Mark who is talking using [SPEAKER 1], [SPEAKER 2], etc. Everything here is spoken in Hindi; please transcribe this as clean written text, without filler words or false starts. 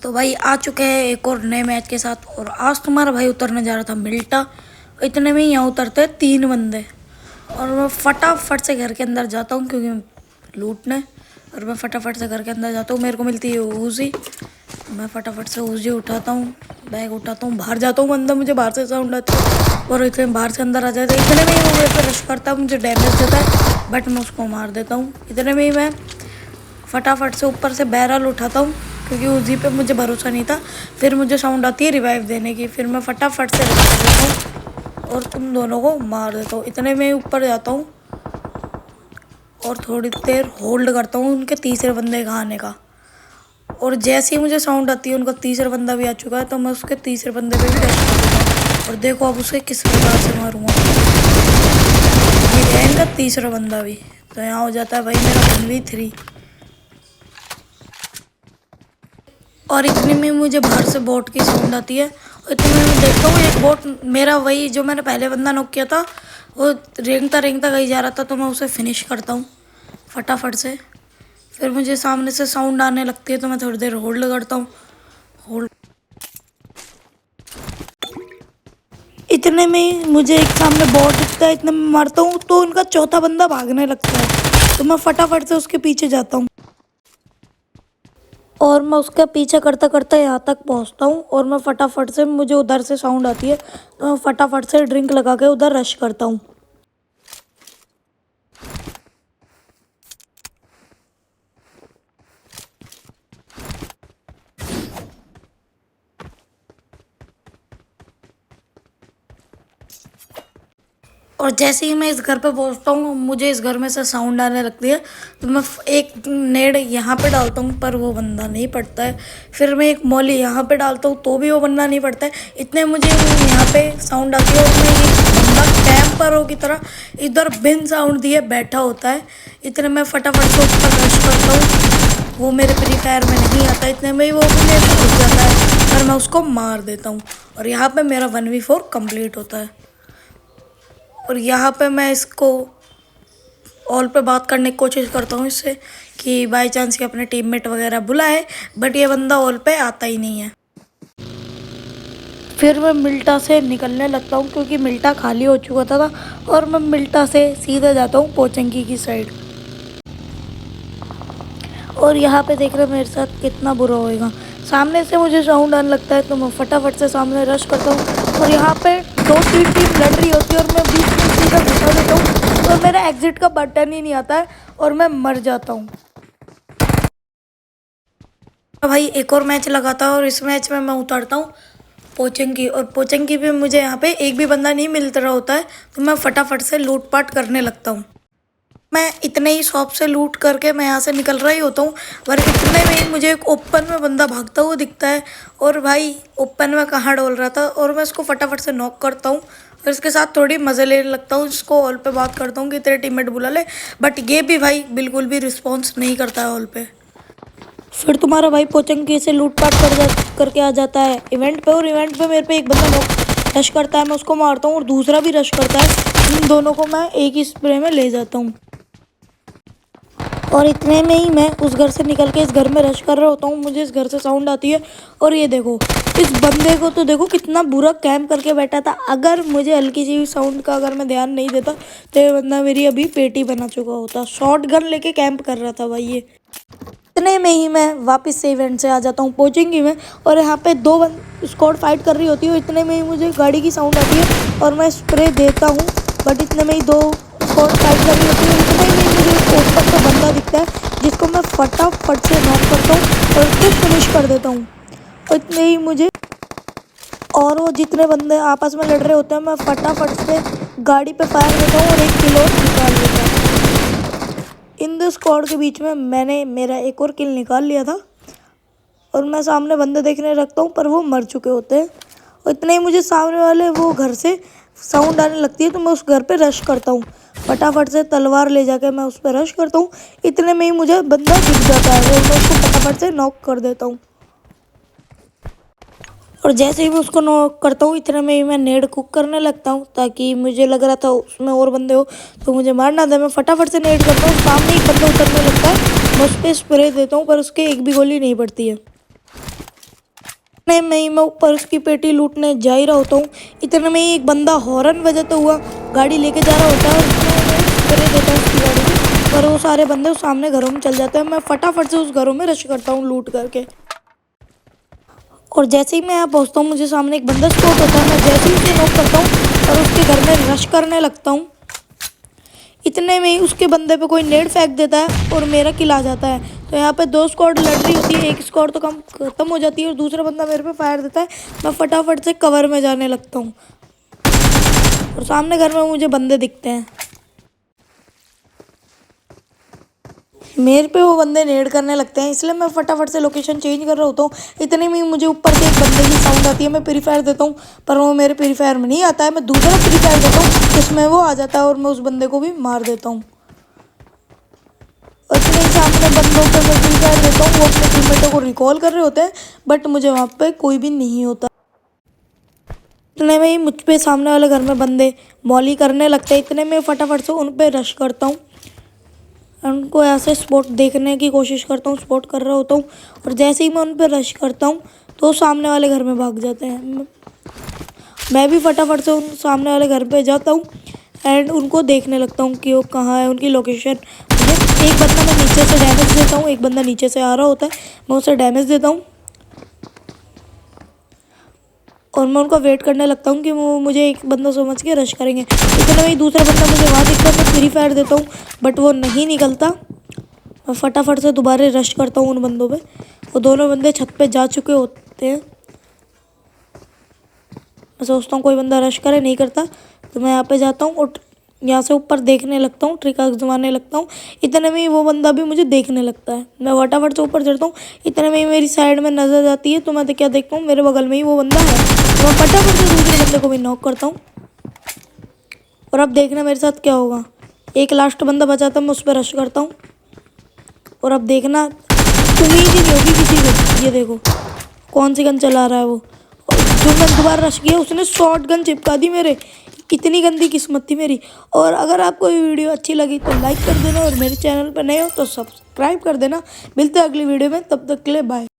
[SPEAKER 1] तो भाई आ चुके हैं एक और नए मैच के साथ। और आज तुम्हारा भाई उतरने जा रहा था मिल्टा। इतने में ही यहाँ उतरते हैं 3 बंदे। और मैं फटाफट से घर के अंदर जाता हूँ क्योंकि लूटने। और मैं फटाफट से घर के अंदर जाता हूँ, मेरे को मिलती है ऊज़ी। मैं फटाफट से ऊज़ी उठाता हूँ, बैग उठाता हूँ, बाहर जाता हूँ। अंदर मुझे बाहर से साउंड आता है और इतने बाहर से अंदर आ जाता है। इतने में ही वो मेरे पर रश करता है, मुझे डैमेज देता है, बट मैं उसको मार देता हूँ। इतने में ही मैं फटाफट से ऊपर से बैरल उठाता हूँ क्योंकि उसी पे मुझे भरोसा नहीं था। फिर मुझे साउंड आती है रिवाइव देने की, फिर मैं फटाफट से रिवाइव देता हूँ और तुम दोनों को मार देता हूँ। इतने में ऊपर जाता हूँ और थोड़ी देर होल्ड करता हूँ उनके तीसरे बंदे का आने का। और जैसे ही मुझे साउंड आती है उनका तीसरा बंदा भी आ चुका है, तो मैं उसके तीसरे बंदे पे भी रश कर देता हूँ। और देखो अब उसे किस प्रकार से मारूंगा। ये है इनका तीसरा बंदा भी। तो यहाँ हो जाता है भाई मेरा 1v3। और इतने में मुझे बाहर से बोट की साउंड आती है और इतने में मैं देखता हूँ एक बोट मेरा वही जो मैंने पहले बंदा नॉक किया था वो रेंगता कहीं जा रहा था, तो मैं उसे फिनिश करता हूँ फटाफट से। फिर मुझे सामने से साउंड आने लगती है तो मैं थोड़ी देर होल्ड करता हूँ। होल्ड इतने में मुझे एक सामने बोट दिखता है, इतने में मारता हूँ तो उनका चौथा बंदा भागने लगता है, तो मैं फटाफट से उसके पीछे जाता हूँ। और मैं उसका पीछा करता करता यहाँ तक पहुँचता हूँ और मैं फटाफट से मुझे उधर से साउंड आती है, तो मैं फटाफट से ड्रिंक लगा के उधर रश करता हूँ। और जैसे ही मैं इस घर पे पहुंचता हूँ मुझे इस घर में से साउंड आने लगती है, तो मैं एक नेड यहाँ पे डालता हूँ पर वो बंदा नहीं पड़ता है। फिर मैं एक मौली यहाँ पे डालता हूँ तो भी वो बंदा नहीं पड़ता है। इतने मुझे यहाँ पे साउंड आती है और मैं एक बंदा कैंपरों की तरह इधर बिन साउंड दिए बैठा होता है। इतने मैं फटाफट से ऊपर रश करता हूँ, वो मेरे फ्री फायर में नहीं आता। इतने में ही वो भी मेरे से घुस जाता है पर मैं उसको मार देता हूँ और यहाँ पर मेरा 1v4 कंप्लीट होता है। और यहाँ पे मैं इसको ऑल पे बात करने की कोशिश करता हूँ इससे कि बाय चांस ये अपने टीममेट वगैरह बुलाए, बट ये बंदा ऑल पे आता ही नहीं है। फिर मैं मिल्टा से निकलने लगता हूँ क्योंकि मिल्टा खाली हो चुका था और मैं मिल्टा से सीधे जाता हूँ पोचंकी की साइड। और यहाँ पे देख रहे हो मेरे साथ कितना बुरा होएगा। सामने से मुझे साउंड आने लगता है तो मैं फटाफट से सामने रश करता हूँ और यहाँ पे 2-3 टीम लड़ रही होती है और मैं बीच में सीधा घुसा देता हूँ और मेरा एग्जिट का बटन ही नहीं आता है और मैं मर जाता हूँ। भाई एक और मैच लगाता है और इस मैच में मैं उतारता हूँ पोचंकी। और पोचंकी पे मुझे यहाँ पे एक भी बंदा नहीं मिल रहा होता है, तो मैं फटाफट से लूटपाट करने लगता हूँ। मैं इतने ही शॉप से लूट करके मैं यहाँ से निकल रहा ही होता हूँ, पर इतने में ही मुझे एक ओपन में बंदा भागता हुआ दिखता है। और भाई ओपन में कहाँ डोल रहा था और मैं उसको फटाफट से नॉक करता हूँ और इसके साथ थोड़ी मज़े लेने लगता हूँ। इसको ऑल पे बात करता हूँ कि तेरे टीममेट बुला ले, बट ये भी भाई बिल्कुल भी रिस्पॉन्स नहीं करता है ऑल पे। फिर तुम्हारा भाई पोचंकी से लूटपाट करके आ जाता है इवेंट पे। और इवेंट पे मेरे पे एक बंदा नॉक रश करता है, मैं उसको मारता हूँ और दूसरा भी रश करता है। इन दोनों को मैं एक ही स्प्रे में ले जाता हूँ। और इतने में ही मैं उस घर से निकल के इस घर में रश कर रहा होता हूँ। मुझे इस घर से साउंड आती है और ये देखो इस बंदे को, तो देखो कितना बुरा कैंप करके बैठा था। अगर मुझे हल्की सी साउंड का अगर मैं ध्यान नहीं देता तो ये बंदा मेरी अभी पेटी बना चुका होता। शॉर्ट गन लेके कैंप कर रहा था भाई ये। इतने में ही मैं वापस से इवेंट से आ जाता हूँ पोचेंगी में और यहाँ पे 2 स्क्वाड फाइट कर रही होती है। इतने में ही मुझे गाड़ी की साउंड आती है और मैं स्प्रे देता हूँ, बट इतने में ही 2 स्क्वाड फाइट कर रही होती है। इतने में ही मुझे ऊपर का बंदा दिखता है जिसको मैं फटाफट से नॉक करता हूँ और उसको फिनिश कर देता हूँ। और इतने ही मुझे और वो जितने बंदे आपस में लड़ रहे होते हैं मैं फटाफट से गाड़ी पे फायर देता हूँ और एक किल और निकाल लेता हूँ। इन 2 स्क्वाड के बीच में मैंने मेरा एक और किल निकाल लिया था और मैं सामने बंदे देखने रखता हूँ पर वो मर चुके होते हैं। और इतने ही मुझे सामने वाले वो घर से साउंड आने लगती है तो मैं उस घर पे रश करता हूँ। फटाफट से तलवार ले जाके मैं उस पर रश करता हूँ। इतने में ही मुझे बंदा दिख जाता है और मैं उसको फटाफट से नॉक कर देता हूँ। और जैसे ही मैं उसको नॉक करता हूँ इतने में ही मैं नेड कुक करने लगता हूँ, ताकि मुझे लग रहा था उसमें और बंदे हो तो मुझे मारना था। मैं फटाफट से नेड करता हूँ, सामने एक बंदा उतरने लगता है, मैं उस पर स्प्रे देता हूँ पर उसके एक भी गोली नहीं पड़ती है। इतने में ही मैं ऊपर उसकी पेटी लूटने जा ही रहा होता हूँ। इतने में ही एक बंदा हॉर्न बजाता हुआ गाड़ी लेके जा रहा होता है और इतने में करे देता है उसकी गाड़ी की, और वो सारे बंदे उस सामने घरों में चल जाते हैं। मैं फटाफट से उस घरों में रश करता हूँ लूट करके, और जैसे ही मैं यहाँ पहुँचता हूँ मुझे सामने एक बंदा स्पॉट होता है। मैं जैसे ही उसे नॉक करता हूँ और उसके घर में रश करने लगता हूँ, इतने में ही उसके बंदे पे कोई नेड फेंक देता है और मेरा किल आ जाता है। तो यहाँ पे 2 स्क्वाड लड़ रही होती है, एक स्क्वाड तो कम खत्म हो जाती है और दूसरा बंदा मेरे पे फायर देता है। मैं फटाफट से कवर में जाने लगता हूँ और सामने घर में मुझे बंदे दिखते हैं। मेरे पे वो बंदे नेड करने लगते हैं, इसलिए मैं फटाफट से लोकेशन चेंज कर रहा होता हूँ। इतने में ही मुझे ऊपर से एक बंदे की साउंड आती है। मैं प्री फायर देता हूँ पर वो मेरे प्री फायर में नहीं आता है। मैं दूसरा प्री फायर देता हूँ जिसमें वो आ जाता है और मैं उस बंदे को भी मार देता हूँ। और इतने ही सामने बंदों पे मैं प्री फायर देता हूँ, वो अपने टीममेटों को रिकॉल कर रहे होते हैं बट मुझे वहाँ पे कोई भी नहीं होता। इतने में ही मुझ पे सामने वाले घर में बंदे मॉली करने लगते हैं। इतने में फटाफट से उन पे रश करता हूँ, उनको ऐसे स्पॉट देखने की कोशिश करता हूँ, स्पॉट कर रहा होता हूँ, और जैसे ही मैं उन पर रश करता हूँ तो सामने वाले घर में भाग जाते हैं। मैं भी फटाफट से उन सामने वाले घर पे जाता हूँ एंड उनको देखने लगता हूँ कि वो कहाँ है, उनकी लोकेशन। एक बंदा मैं नीचे से डैमेज देता हूँ, एक बंदा नीचे से आ रहा होता है, मैं उसे डैमेज देता हूँ और मैं उनका वेट करने लगता हूँ कि वो मुझे एक बंदा समझ के रश करेंगे। इतना ही दूसरा बंदा मुझे वहाँ दिखता है, मैं फ्री फायर देता हूँ बट वो नहीं निकलता। मैं फटाफट से दोबारा रश करता हूँ उन बंदों पे। वो दोनों बंदे छत पे जा चुके होते हैं। मैं सोचता हूँ कोई बंदा रश करे, नहीं करता, तो मैं यहाँ पे जाता हूँ और यहाँ से ऊपर देखने लगता हूँ, ट्रिक आजमाने लगता हूँ। इतने में ही वो बंदा भी मुझे देखने लगता है। मैं फटाफट से ऊपर चढ़ता हूँ, इतने में ही मेरी साइड में नजर आती है तो मैं क्या देखता हूँ, मेरे बगल में ही वो बंदा है। तो मैं फटाफट से दूसरे बंदे को भी नॉक करता हूँ और अब देखना मेरे साथ क्या होगा। एक लास्ट बंदा बचा था, मैं उस पर रश करता हूँ और अब देखना उम्मीद ही नहीं होगी किसी को। ये देखो कौन सी गन चला रहा है वो, और जो मैं दोबारा रश किया उसने शॉर्ट गन चिपका दी मेरे। कितनी गंदी किस्मत थी मेरी। और अगर आपको ये वीडियो अच्छी लगी तो लाइक कर देना और मेरे चैनल पर नए हो तो सब्सक्राइब कर देना। मिलते हैं अगली वीडियो में, तब तक के लिए बाय।